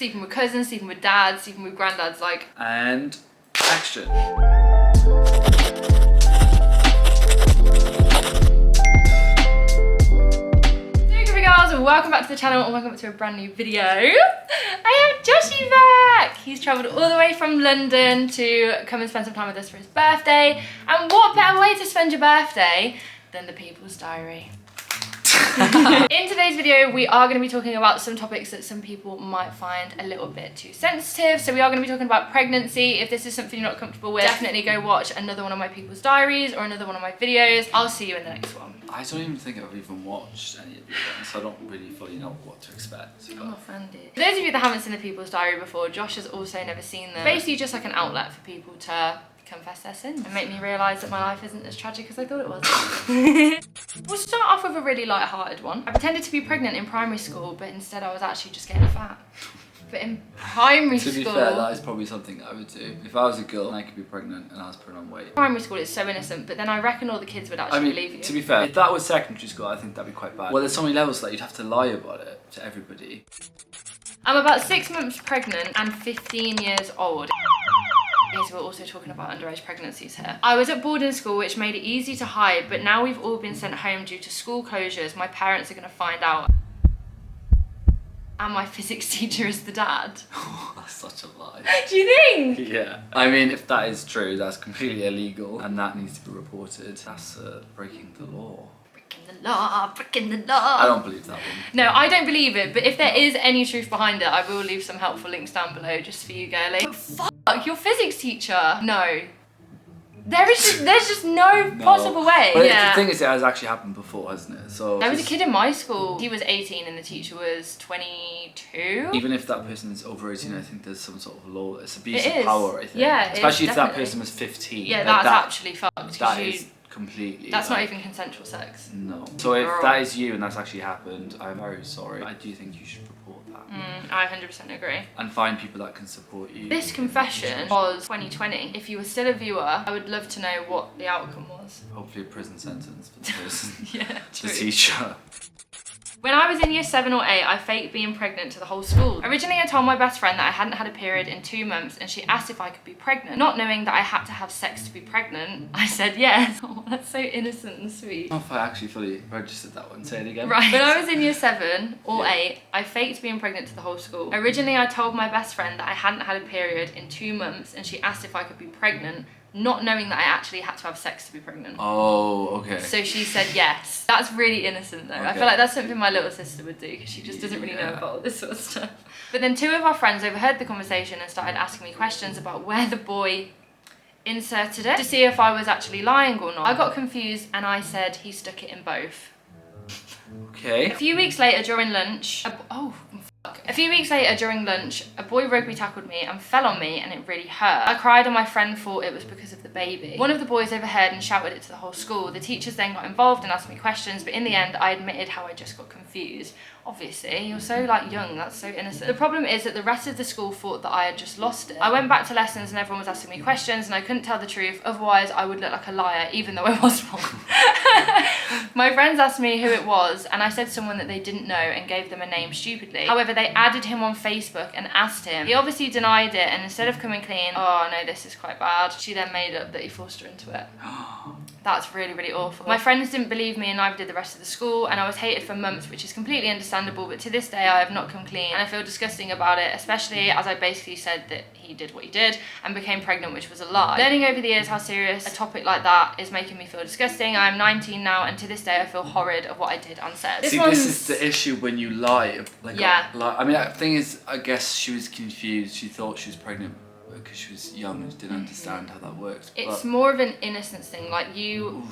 Sleeping with cousins, sleeping with dads, sleeping with granddads, like... And action. Girls, and welcome back to the channel and welcome back to a brand new video. I have Joshy back. He's travelled all the way from London to come and spend some time with us for his birthday. And what better way to spend your birthday than the People's Diary? In today's video, we are going to be talking about some topics that some people might find a little bit too sensitive. So we are going to be talking about pregnancy. If this is something you're not comfortable with, definitely go watch another one of my People's Diaries or another one of my videos. I'll see you in the next one. I don't even think I've even watched any of these ones, so I don't really fully know what to expect. I'm offended. For those of you that haven't seen the People's Diary before, Josh has also never seen them. Basically just like an outlet for people to confess their sins and make me realise that my life isn't as tragic as I thought it was. We'll start off with a really light-hearted one. I pretended to be pregnant in primary school, but instead I was actually just getting fat. But in primary school... To be fair, that is probably something I would do. If I was a girl and I could be pregnant and I was putting on weight. Primary school is so innocent, but then I reckon all the kids would actually believe you. To be fair, if that was secondary school, I think that'd be quite bad. Well, there's so many levels that you'd have to lie about it to everybody. I'm about 6 months pregnant and 15 years old. So we're also talking about underage pregnancies here. I was at boarding school, which made it easy to hide, but now we've all been sent home due to school closures. My parents are going to find out. And my physics teacher is the dad. Oh, that's such a lie. Do you think? Yeah. I mean, if that is true, that's completely illegal and that needs to be reported. That's breaking the law. Breaking the law, breaking the law. I don't believe that one. No, I don't believe it, but if there is any truth behind it, I will leave some helpful links down below just for you, girlie. But fuck, your physics teacher. No. There's just no possible way. But the thing is, it has actually happened before, hasn't it? So there was a kid in my school. He was 18 and the teacher was 22. Even if that person is over 18, I think there's some sort of law. It's abuse of power, I think. Yeah, especially if that person was 15. Yeah, that's actually fucked. That is completely. That's not even consensual sex. No. So if that is you and that's actually happened, I'm very sorry. I do think you should report that. I 100% agree. And find people that can support you. This confession was 2020. If you were still a viewer, I would love to know what the outcome was. Hopefully a prison sentence for the person. Yeah, true. The teacher. When I was in year 7 or 8, I faked being pregnant to the whole school. Originally, I told my best friend that I hadn't had a period in 2 months and she asked if I could be pregnant. Not knowing that I had to have sex to be pregnant, I said yes. Oh, that's so innocent and sweet. I don't know if I actually fully registered that one. Say it again. Right. When I was in year 7 or 8, I faked being pregnant to the whole school. Originally, I told my best friend that I hadn't had a period in 2 months and she asked if I could be pregnant, not knowing that I actually had to have sex to be pregnant. Oh, okay. So she said yes. That's really innocent though. Okay. I feel like that's something my little sister would do because she just doesn't really know about all this sort of stuff. But then 2 of our friends overheard the conversation and started asking me questions about where the boy inserted it to see if I was actually lying or not. I got confused and I said he stuck it in both. Okay. A few weeks later during lunch, a few weeks later during lunch, a boy rugby tackled me and fell on me and it really hurt. I cried and my friend thought it was because of the baby. One of the boys overheard and shouted it to the whole school. The teachers then got involved and asked me questions, but in the end I admitted how I just got confused. Obviously, you're so young, that's so innocent. The problem is that the rest of the school thought that I had just lost it. I went back to lessons and everyone was asking me questions and I couldn't tell the truth, otherwise I would look like a liar even though I was wrong. My friends asked me who it was and I said someone that they didn't know and gave them a name stupidly. However, they added him on Facebook and asked him. He obviously denied it and instead of coming clean, oh no, this is quite bad, she then made up that he forced her into it. That's really, really awful. My friends didn't believe me and neither did the rest of the school and I was hated for months, which is completely understandable, but to this day I have not come clean and I feel disgusting about it, especially as I basically said that he did what he did and became pregnant, which was a lie. Learning over the years how serious a topic like that is making me feel disgusting. I am 19 now and to this day I feel horrid of what I did unsaid. This is the issue when you lie. I mean, the thing is, I guess she was confused. She thought she was pregnant because she was young and didn't understand how that worked. It's more of an innocence thing. Like you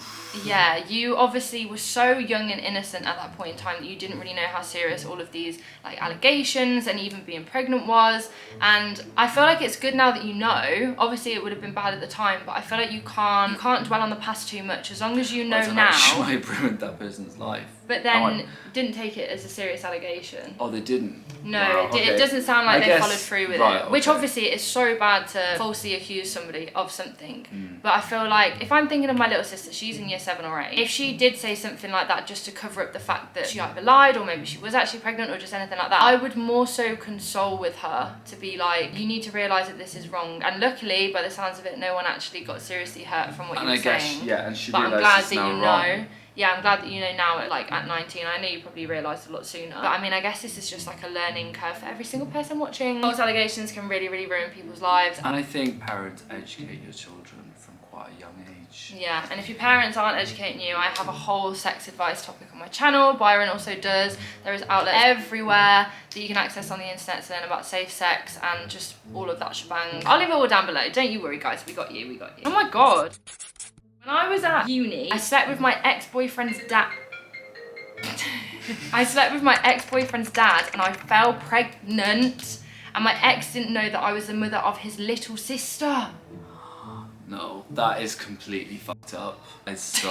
obviously were so young and innocent at that point in time that you didn't really know how serious all of these allegations and even being pregnant was. And I feel like it's good now that you know. Obviously it would have been bad at the time, but I feel like you can't dwell on the past too much as long as you know now. I ruined that person's life. But then didn't take it as a serious allegation. Oh, they didn't? No, wow, it doesn't sound like they followed through with it. Which obviously is so bad bad to falsely accuse somebody of something, but I feel like if I'm thinking of my little sister, she's in year 7 or 8, if she did say something like that just to cover up the fact that she either lied or maybe she was actually pregnant or just anything like that, I would more so console with her to be like, you need to realise that this is wrong. And luckily, by the sounds of it, no one actually got seriously hurt from what you were saying. Yeah, and she but I'm glad realised that it's now you wrong. know. Yeah, I'm glad that you know now at 19. I know you probably realised a lot sooner. But I mean, I guess this is just like a learning curve for every single person watching. False allegations can really, really ruin people's lives. And I think parents educate your children from quite a young age. Yeah, and if your parents aren't educating you, I have a whole sex advice topic on my channel. Byron also does. There is outlets everywhere that you can access on the internet to learn about safe sex and just all of that shebang. I'll leave it all down below. Don't you worry, guys. We got you. We got you. Oh my God. When I was at uni, I slept with my ex-boyfriend's dad. I slept with my ex-boyfriend's dad and I fell pregnant. And my ex didn't know that I was the mother of his little sister. No, that is completely fucked up. It's so...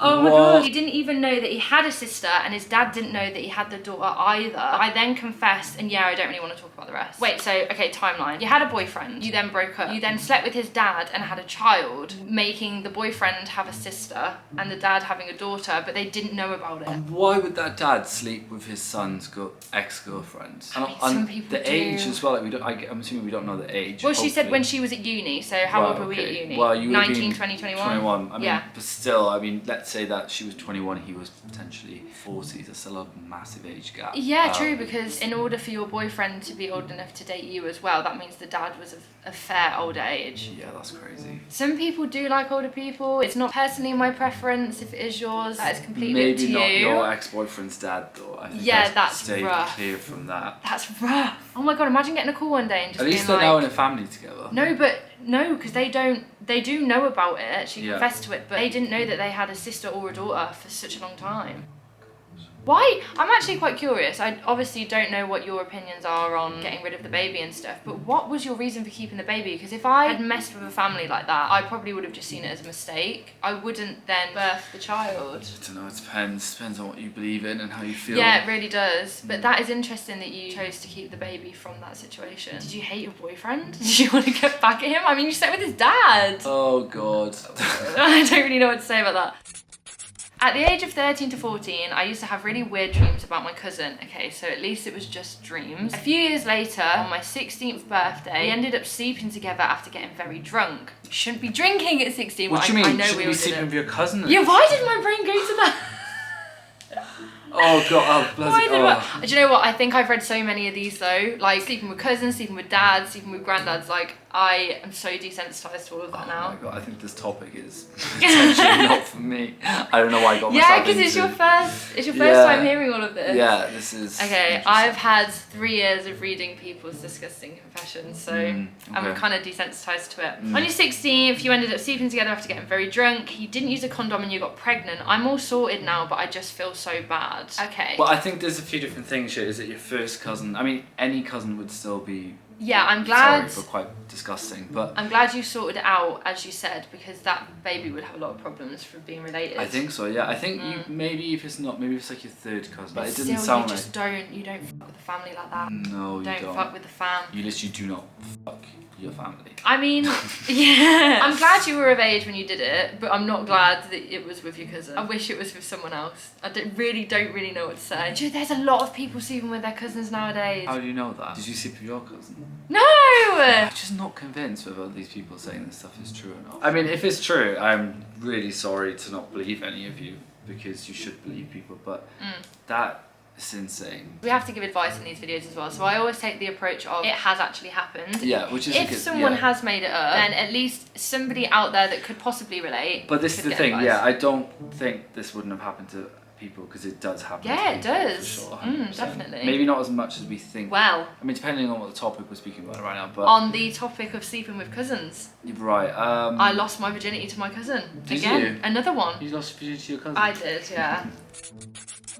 Oh my God. He didn't even know that he had a sister and his dad didn't know that he had the daughter either. I then confessed and yeah, I don't really want to talk about the rest. Wait, so, okay, timeline. You had a boyfriend, you then broke up, you then slept with his dad and had a child, making the boyfriend have a sister and the dad having a daughter, but they didn't know about it. And why would that dad sleep with his son's ex-girlfriend? I mean, some people the do. age as well, like I'm assuming we don't know the age. Well, she said when she was at uni, so how old were we at uni? Well, you 19, 20, 21? 21. I mean, yeah. But still, I mean, let's say that she was 21, he was potentially 40. That's still a massive age gap. Yeah, true, because in order for your boyfriend to be old enough to date you as well, that means the dad was of a fair older age. Yeah, that's crazy. Some people do like older people. It's not personally my preference. If it is yours, that is completely up to you. Maybe not your ex-boyfriend's dad, though. I think yeah, that's stay rough. clear from that. That's rough. Oh my God, imagine getting a call one day and just At least being they're like, now in a family together. No, because they do know about it. She Yeah. confessed to it, but they didn't know that they had a sister or a daughter for such a long time. Why? I'm actually quite curious. I obviously don't know what your opinions are on getting rid of the baby and stuff, but what was your reason for keeping the baby? Because if I had messed with a family like that, I probably would have just seen it as a mistake. I wouldn't then birth the child. I don't know, it depends. Depends on what you believe in and how you feel. Yeah, it really does. But that is interesting that you chose to keep the baby from that situation. Did you hate your boyfriend? Did you want to get back at him? I mean, you slept with his dad. Oh God. I don't really know what to say about that. At the age of 13 to 14, I used to have really weird dreams about my cousin. Okay, so at least it was just dreams. A few years later, on my 16th birthday, we ended up sleeping together after getting very drunk. You shouldn't be drinking at 16. What do you mean? I know Shouldn't we be all sleeping did with it. your cousin? Yeah, why did my brain go to that? Oh God, oh bloody, Do you know what? I think I've read so many of these though. Like sleeping with cousins, sleeping with dads, sleeping with granddads. Like I am so desensitized to all of that now. Oh my God, I think this topic is potentially not for me. I don't know why I got myself Yeah, into. because it's your first time hearing all of this. Yeah, this is. Okay, I've had 3 years of reading people's disgusting confessions, so I'm kind of desensitized to it. On your 16th, you ended up sleeping together after getting very drunk. You didn't use a condom and you got pregnant. I'm all sorted now, but I just feel so bad. Okay. Well, I think there's a few different things here. Is it your first cousin? I mean, any cousin would still be. Yeah, I'm glad. Sorry, but quite disgusting. But I'm glad you sorted it out, as you said, because that baby would have a lot of problems for being related. I think so. Yeah, I think you maybe if it's not, maybe it's like your third cousin. But it still, didn't sound you like. just you don't fuck with the family like that. No, you don't. Fuck with the fam. You literally do not fuck your family. I mean, yeah. I'm glad you were of age when you did it, but I'm not glad that it was with your cousin. I wish it was with someone else. I don't really know what to say. Dude, there's a lot of people sleeping with their cousins nowadays. How do you know that? Did you sleep with your cousin? No! I'm just not convinced whether these people saying this stuff is true or not. I mean, if it's true, I'm really sorry to not believe any of you, because you should believe people, but that is insane. We have to give advice in these videos as well, so I always take the approach of it has actually happened. Yeah, which is if someone has made it up, then at least somebody out there that could possibly relate. But this is the thing, advice. yeah, I don't think this wouldn't have happened to people, because it does happen. Yeah, to it people, does. for sure, Definitely. Maybe not as much as we think. Well, I mean, depending on what the topic we're speaking about right now, but on the topic of sleeping with cousins, you're right. I lost my virginity to my cousin. Did Again, you? another one. You lost virginity to your cousin? I did, yeah.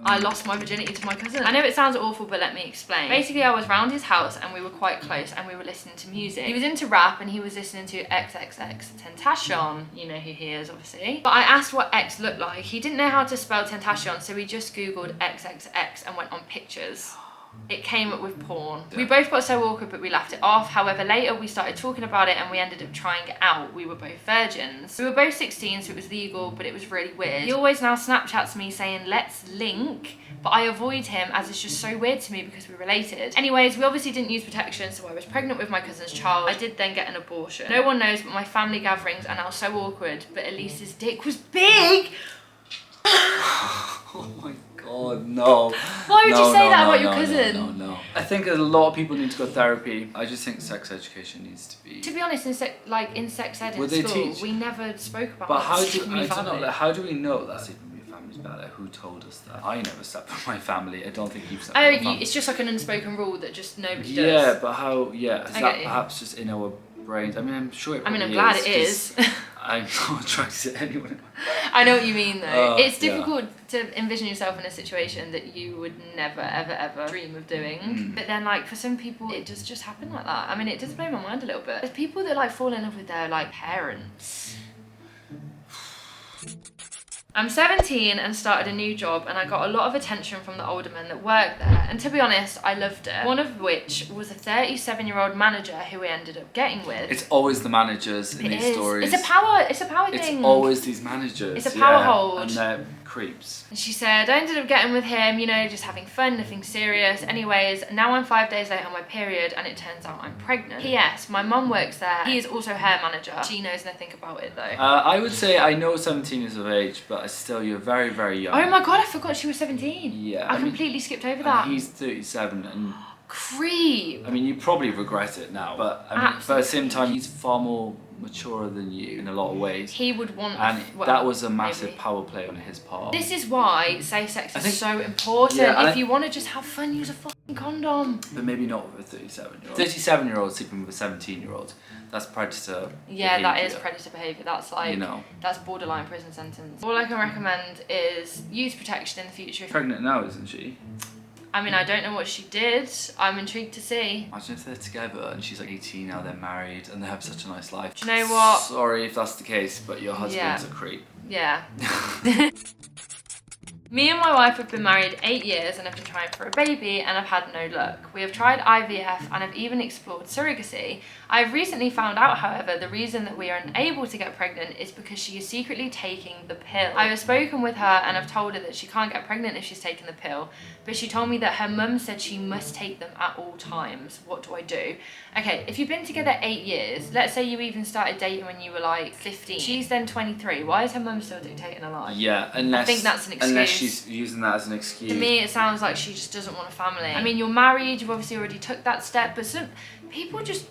I lost my virginity to my cousin. I know it sounds awful, but let me explain. Basically, I was round his house and we were quite close and we were listening to music. He was into rap and he was listening to XXXTentacion. You know who he is, obviously. But I asked what X looked like. He didn't know how to spell Tentacion, so he just Googled XXX and went on pictures. It came up with porn. Yeah. We both got so awkward, but we laughed it off. However, later we started talking about it and we ended up trying it out. We were both virgins. We were both 16, so it was legal, but it was really weird. He always now Snapchats me saying, let's link, but I avoid him as it's just so weird to me because we're related. Anyways, we obviously didn't use protection, so I was pregnant with my cousin's child. I did then get an abortion. No one knows, but my family gatherings are now so awkward, but at least his dick was big. Oh my god, no. Why would you say that about your cousin? No. I think a lot of people need to go to therapy. I just think sex education needs to be... To be honest, in sex ed Would in they school, teach? we never spoke about But how do, sleeping I with don't know, family. like, how do we know that sleeping with your family's bad? Like, who told us that? I never slept with my family. I don't think you've slept Oh, with your family. it's just like an unspoken rule that just nobody does. Yeah, but how, yeah, is I that get you. perhaps just in our brains? I mean, I'm sure it I mean, I'm probably glad it is. I'm not attracted to anyone. I know what you mean though. It's yeah. difficult to envision yourself in a situation that you would never, ever, ever dream of doing. But then like for some people, it does just happen like that. I mean, it does blow my mind a little bit. There's people that like fall in love with their like parents. I'm 17 and started a new job and I got a lot of attention from the older men that worked there, and to be honest, I loved it. One of which was a 37-year-old manager who we ended up getting with. It's always the managers in these stories. It's a power thing. It's always these managers. It's a power hold. And they're creeps. And she said, I ended up getting with him, you know, just having fun, nothing serious. Anyways, now I'm 5 days late on my period and it turns out I'm pregnant. P.S. My mum works there. He is also her manager. She knows nothing about it though. I would say I know 17 is of age, but still you're very, very young. Oh my god, I forgot she was 17. Yeah. I completely skipped over that. He's 37 and... Creep. I mean, you probably regret it now, but I mean, but at the same time, he's far more mature than you in a lot of ways. He would want... And well, that was a massive maybe. Power play on his part. This is why safe sex is so important. Yeah, if you want to just have fun, use a fucking condom. But maybe not with a 37-year-old. 37-year-old sleeping with a 17-year-old. That's predator Yeah, that is behaviour. predator behaviour. That's like, You know. that's borderline prison sentence. All I can recommend is use protection in the future. Pregnant now, isn't she? I mean, I don't know what she did. I'm intrigued to see. Imagine if they're together and she's like 18 now, they're married and they have such a nice life. Do you know what? Sorry if that's the case, but your husband's Yeah. a creep. Yeah. Me and my wife have been married 8 years and have been trying for a baby and I've had no luck. We have tried IVF and have even explored surrogacy. I have recently found out, however, the reason that we are unable to get pregnant is because she is secretly taking the pill. I have spoken with her and have told her that she can't get pregnant if she's taking the pill, but she told me that her mum said she must take them at all times. What do I do? Okay, if you've been together 8 years, let's say you even started dating when you were like 15. She's then 23. Why is her mum still dictating her life? Yeah, unless... I think that's an excuse. Unless she's using that as an excuse. To me, it sounds like she just doesn't want a family. I mean, you're married, you've obviously already took that step, but some people just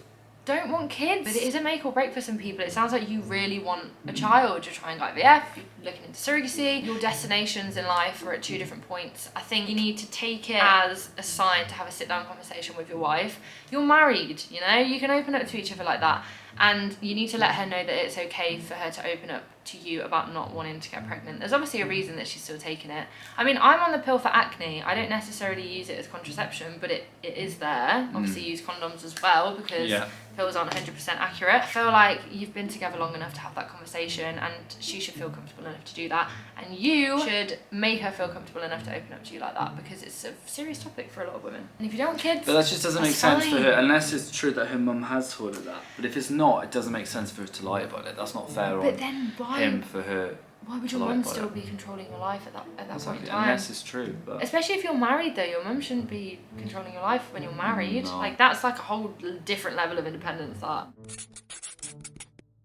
don't want kids. But it is a make or break for some people. It sounds like you really want a child. You're trying IVF, you're looking into surrogacy. Your destinations in life are at 2 different points. I think you need to take it as a sign to have a sit-down conversation with your wife. You're married, you know? You can open up to each other like that. And you need to let her know that it's okay for her to open up to you about not wanting to get pregnant. There's obviously a reason that she's still taking it. I mean, I'm on the pill for acne. I don't necessarily use it as contraception, but it is there. Obviously use condoms as well because pills aren't 100% accurate. I feel like you've been together long enough to have that conversation and she should feel comfortable enough to do that. And you should make her feel comfortable enough to open up to you like that because it's a serious topic for a lot of women. And if you don't want kids, but that just doesn't make sense for fine. her, unless it's true that her mum has told her that. But if it's not, it doesn't make sense for her to lie about it. That's not fair But on then why? him for her. Why would your mum still be controlling your life at that point in time? Unless it's true, but... Especially if you're married though, your mum shouldn't be controlling your life when you're married. No. Like that's like a whole different level of independence, that.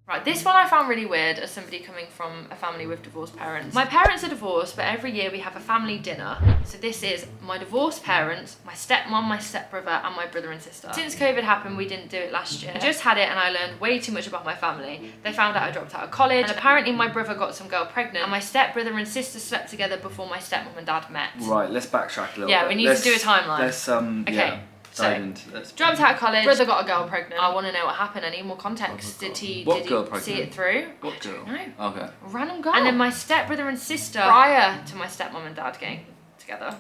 Right, this one I found really weird as somebody coming from a family with divorced parents. My parents are divorced, but every year we have a family dinner. So this is my divorced parents, my stepmom, my stepbrother, and my brother and sister. Since COVID happened, we didn't do it last year. I just had it and I learned way too much about my family. They found out I dropped out of college, and apparently my brother got some girl pregnant, and my stepbrother and sister slept together before my stepmom and dad met. Right, let's backtrack a little bit. Yeah, we need to do a timeline. Let's, Okay. yeah. So, dropped out of college, brother got a girl pregnant. I want to know what happened. I need more context. Did he see it through? What girl? No. Okay. Random girl. And then my stepbrother and sister, prior to my stepmom and dad getting together,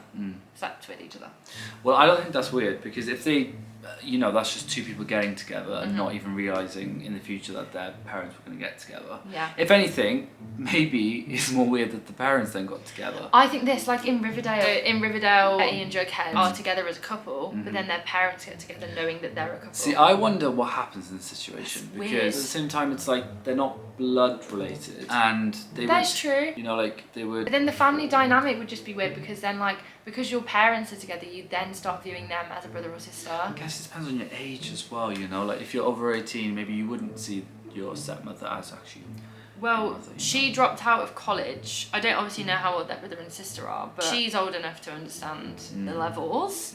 slept with each other. Well, I don't think that's weird because if they you know, that's just two people getting together and not even realising in the future that their parents were going to get together. Yeah. If anything, maybe it's more weird that the parents then got together. I think this, like in Riverdale, Eddie and Jughead are together as a couple, but then their parents get together knowing that they're a couple. See, I wonder what happens in this situation, That's because weird. at the same time it's like they're not blood related, and they That's would, true. you know, like they would. But then the family dynamic would just be weird, because then like, because your parents are together, you then start viewing them as a brother or sister. I guess it depends on your age as well, you know, like if you're over 18, maybe you wouldn't see your stepmother as actually. Well, she dropped out of college. I don't obviously know how old their brother and sister are, but she's old enough to understand the levels.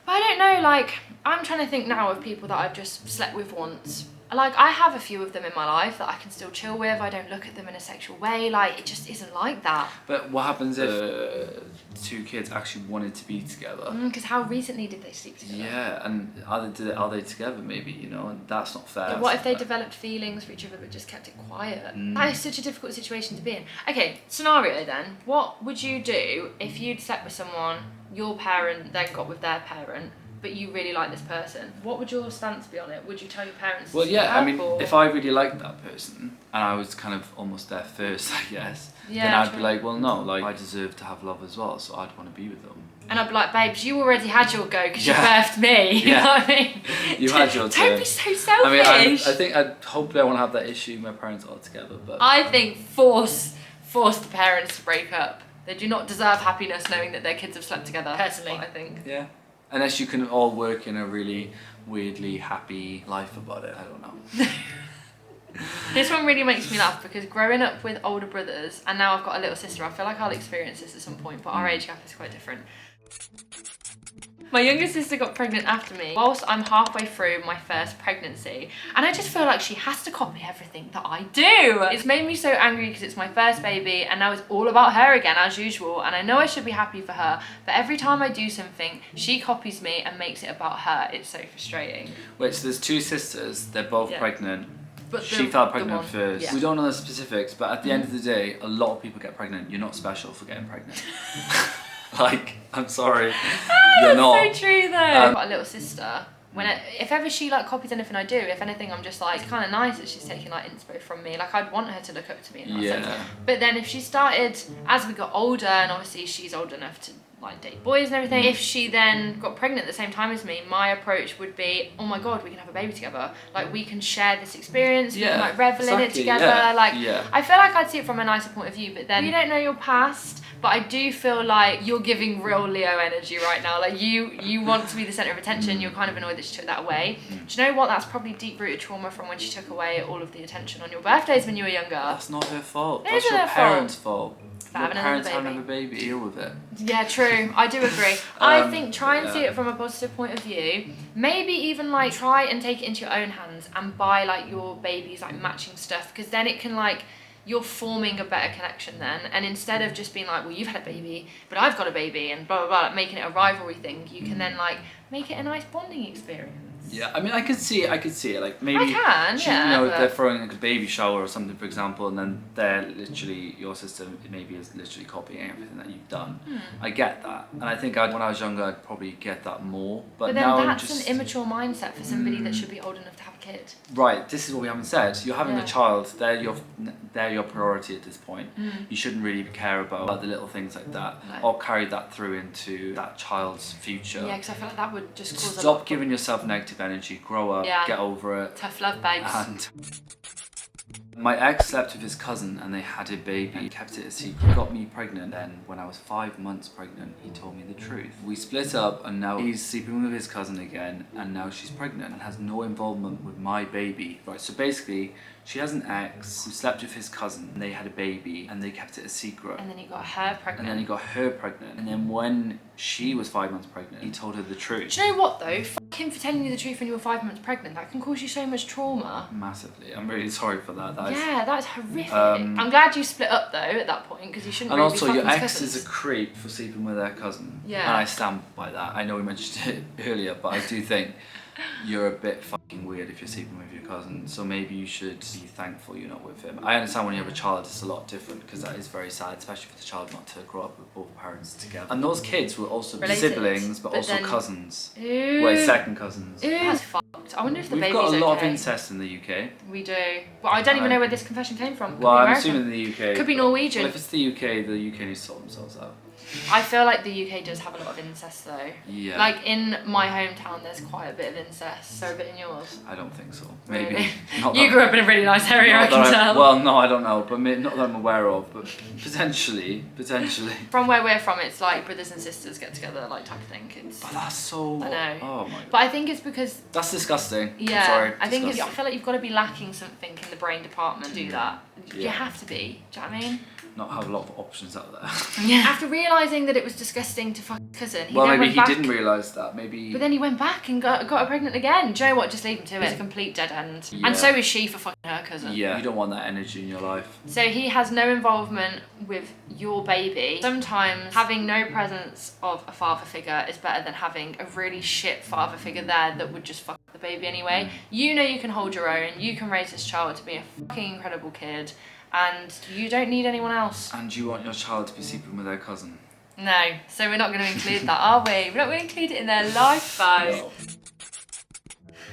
But I don't know, like, I'm trying to think now of people that I've just slept with once. Like, I have a few of them in my life that I can still chill with. I don't look at them in a sexual way. Like, it just isn't like that. But what happens if two kids actually wanted to be together? Because how recently did they sleep together? Yeah, and are they together maybe, you know, and that's not fair. But what if they developed feelings for each other but just kept it quiet? That is such a difficult situation to be in. Okay, scenario then. What would you do if you'd slept with someone, your parent then got with their parent, but you really like this person? What would your stance be on it? Would you tell your parents? Well, yeah, I mean, or... if I really liked that person and I was kind of almost there first, I guess, then I'd be like, well, no, like I deserve to have love as well, so I'd want to be with them. And I'd be like, babes, you already had your go because you birthed me. You know what I mean? You had your turn. Don't be so selfish. I mean, I think hopefully I won't have that issue. My parents are together, but I think force the parents to break up. They do not deserve happiness knowing that their kids have slept together. Personally, I think. Yeah. Unless you can all work in a really weirdly happy life about it. I don't know. This one really makes me laugh, because growing up with older brothers, and now I've got a little sister, I feel like I'll experience this at some point, but our age gap is quite different. My younger sister got pregnant after me whilst I'm halfway through my first pregnancy, and I just feel like she has to copy everything that I do. It's made me so angry because it's my first baby and now it's all about her again as usual, and I know I should be happy for her, but every time I do something she copies me and makes it about her. It's so frustrating. Wait, so there's two sisters, they're both pregnant. But she fell pregnant first. Yeah. We don't know the specifics, but at the end of the day, a lot of people get pregnant. You're not special for getting pregnant. Like, I'm sorry, you're not. That's so true though. I've got a little sister. If ever she like copies anything I do, if anything, I'm just like, it's kind of nice that she's taking like inspo from me. Like, I'd want her to look up to me in that sense. But then if she started, as we got older, and obviously she's old enough to like date boys and everything, if she then got pregnant at the same time as me, my approach would be, oh my god, we can have a baby together. Like, we can share this experience, we can like revel in it together. I feel like I'd see it from a nicer point of view, but then you don't know your past. But I do feel like you're giving real Leo energy right now. Like, you want to be the centre of attention. You're kind of annoyed that she took that away. Do you know what? That's probably deep-rooted trauma from when she took away all of the attention on your birthdays when you were younger. That's not her fault. It That's isn't your her parents' fault. Your parents having another baby, deal with it. Yeah, true. I do agree. I think try and see it from a positive point of view. Maybe even like try and take it into your own hands and buy like your baby's like matching stuff, because then it can like, you're forming a better connection then, and instead of just being like, well, you've had a baby but I've got a baby and blah blah blah, like making it a rivalry thing, you can then like make it a nice bonding experience. Yeah, I mean, I could see it. Like, maybe I can, you know, they're throwing like a baby shower or something, for example, and then they're literally, your sister maybe is literally copying everything that you've done. I get that, and I think when I was younger, I'd probably get that more. But then now that's I'm just an immature mindset for somebody that should be old enough to have a kid. Right, this is what we haven't said. You're having a child, they're your priority at this point. You shouldn't really care about the little things like that, or carry that through into that child's future. Yeah, because I feel like that would just cause Stop giving yourself negative energy, grow up, get over it. Tough love, babes. And my ex slept with his cousin and they had a baby. He kept it a secret. Got me pregnant. Then when I was 5 months pregnant, he told me the truth. We split up and now he's sleeping with his cousin again, and now she's pregnant and has no involvement with my baby. Right, so basically she has an ex who slept with his cousin and they had a baby and they kept it a secret. And then he got her pregnant. And then he got her pregnant. And then when she was 5 months pregnant, he told her the truth. Do you know what though? F him for telling you the truth when you were 5 months pregnant. That can cause you so much trauma. Massively. I'm really sorry for that. That's horrific. I'm glad you split up though at that point, because you shouldn't really be fucking your ex cousins. is a creep for sleeping with their cousin. Yeah. And I stand by that. I know we mentioned it earlier, but I do think you're a bit fucking weird if you're sleeping with your cousin. So maybe you should be thankful you're not with him. I understand when you have a child, it's a lot different because that is very sad, especially for the child not to grow up with both parents together. And those kids will also be siblings, but also cousins. Ew. Wait, second cousins. Ew. That's fucked. I wonder if the baby's We've got a lot of okay. incest in the UK. We do. Well, I don't even know where this confession came from. Could Well, be I'm American. assuming the UK. Could be Norwegian. Well, if it's the UK needs to sort themselves out. I feel like the UK does have a lot of incest though. Yeah. Like in my hometown, there's quite a bit of incest. So a bit in yours. I don't think so. Really? Maybe. You grew up in a really nice area, I can tell. Well, no, I don't know, but not that I'm aware of, but potentially. From where we're from, it's like brothers and sisters get together, like type of thing. It's. But that's so. I know. Oh my God. But I think it's because. That's disgusting. Yeah. I'm sorry. I think I feel like you've got to be lacking something in the brain department to do that. Yeah. You have to be. Do you know what I mean? Not have a lot of options out there. Yeah. After realising that it was disgusting to fuck his cousin, well, then maybe went he back, didn't realise that. Maybe. But then he went back and got her pregnant again. Do you know what? Just leave him to it. It's a complete dead end. Yeah. And so is she for fucking her cousin. Yeah. You don't want that energy in your life. So he has no involvement with your baby. Sometimes having no presence of a father figure is better than having a really shit father figure there that would just fuck the baby anyway. You know you can hold your own. You can raise this child to be a fucking incredible kid. And you don't need anyone else. And you want your child to be sleeping with their cousin? No. So we're not going to include that, are we? We're not going to include it in their life, though. No.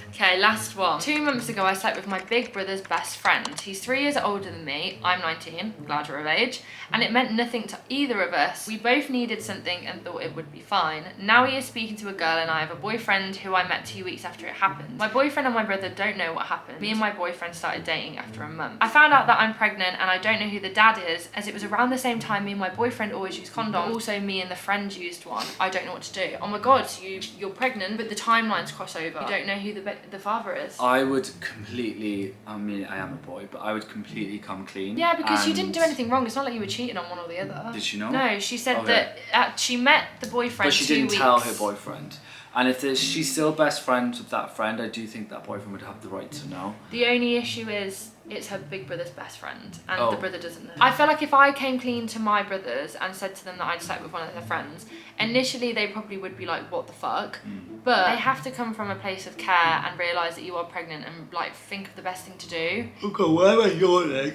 Okay, last one. 2 months ago, I slept with my big brother's best friend. He's 3 years older than me. I'm 19, glad we're of age. And it meant nothing to either of us. We both needed something and thought it would be fine. Now he is speaking to a girl and I have a boyfriend who I met 2 weeks after it happened. My boyfriend and my brother don't know what happened. Me and my boyfriend started dating after a month. I found out that I'm pregnant and I don't know who the dad is, as it was around the same time me and my boyfriend always used condoms. Also me and the friend used one. I don't know what to do. Oh my God, so you're pregnant, but the timelines cross over. You don't know who the father is. I would completely, I mean, I am a boy, but I would completely come clean. Yeah, because you didn't do anything wrong. It's not like you were cheating on one or the other. Did she know? No, she said that she met the boyfriend. But she didn't tell her boyfriend. And if she's still best friends with that friend, I do think that boyfriend would have the right to know. The only issue is it's her big brother's best friend and the brother doesn't know. I feel like if I came clean to my brothers and said to them that I'd slept with one of their friends, initially they probably would be like, what the fuck? But they have to come from a place of care and realise that you are pregnant and like think of the best thing to do. Okay, why am I yawning?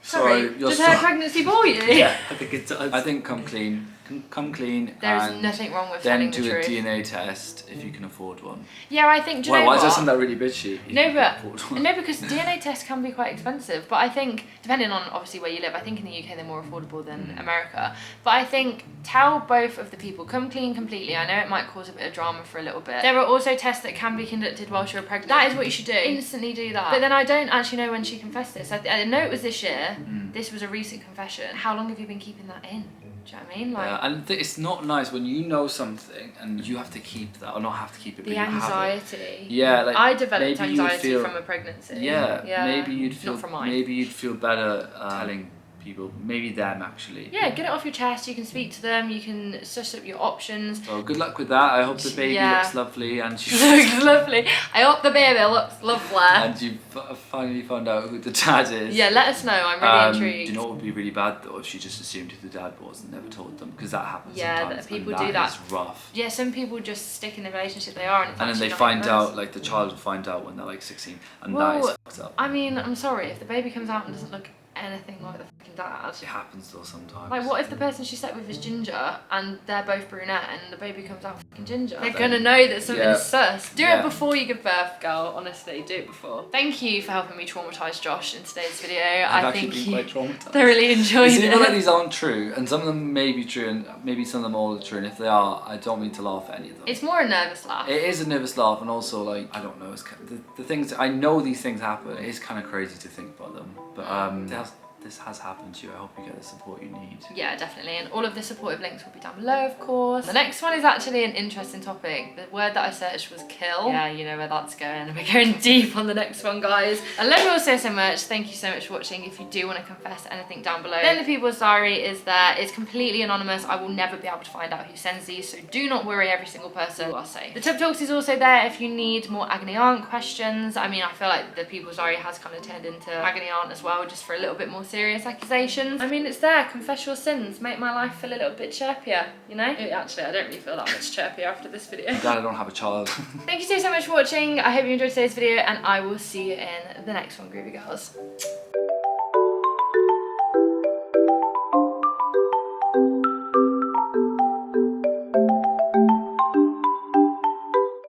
Sorry, does her pregnancy bore you? Yeah, I think it does. I think come clean. Come clean. There's nothing wrong with telling the truth. Then do a DNA test if you can afford one. Yeah, I think. Do you know why what? does that sound that really bitchy? No, because DNA tests can be quite expensive. But I think, depending on obviously where you live, I think in the UK they're more affordable than America. But I think tell both of the people, come clean completely. I know it might cause a bit of drama for a little bit. There are also tests that can be conducted whilst you're pregnant. That is what you should do. Instantly do that. But then I don't actually know when she confessed this. I know it was this year. This was a recent confession. How long have you been keeping that in? Do you know what I mean? Like, yeah, and it's not nice when you know something and you have to keep that, or not have to keep it. The anxiety. Yeah, like I developed anxiety from a pregnancy. Yeah, maybe you'd feel. Not from mine. Maybe you'd feel better telling people, maybe them actually. Yeah, get it off your chest. You can speak to them. You can suss up your options. So good luck with that. I hope the baby looks lovely and you looks lovely. I hope the baby looks lovely. And you finally found out who the dad is. Yeah, let us know. I'm really intrigued. Do you know what would be really bad though if she just assumed who the dad was and never told them, because that happens. Yeah, sometimes, people and do that. Is rough. Yeah, some people just stick in the relationship they are, and then they find out, like the child will find out when they're like 16, and that is fucked up. I mean, I'm sorry if the baby comes out and doesn't look anything like the fucking dad. It happens though sometimes. Like, what if the person she slept with is ginger and they're both brunette and the baby comes out fucking ginger? They're gonna know that something's sus. Do it before you give birth, girl. Honestly, do it before. Thank you for helping me traumatise Josh in today's video. I think been quite traumatised. Thoroughly enjoyed it. Even like these aren't true, and some of them may be true, and maybe some of them all are true. And if they are, I don't mean to laugh at any of them. It's more a nervous laugh. It is a nervous laugh, and also like I don't know. It's the things I know these things happen. It is kind of crazy to think about them, but this has happened to you. I hope you get the support you need. Yeah, definitely. And all of the supportive links will be down below, of course. The next one is actually an interesting topic. The word that I searched was kill. Yeah, you know where that's going. We're going deep on the next one, guys. I love you all so much. Thank you so much for watching. If you do want to confess anything down below, then the people's diary is there. It's completely anonymous. I will never be able to find out who sends these, so do not worry, every single person will say. The Tub Talks is also there if you need more agony aunt questions. I mean, I feel like the people's diary has kind of turned into agony aunt as well, just for a little bit more serious accusations. I mean, it's there, confess your sins, make my life feel a little bit chirpier, you know? Actually, I don't really feel that much chirpier after this video. I'm glad I don't have a child. Thank you so much for watching. I hope you enjoyed today's video, and I will see you in the next one, groovy girls.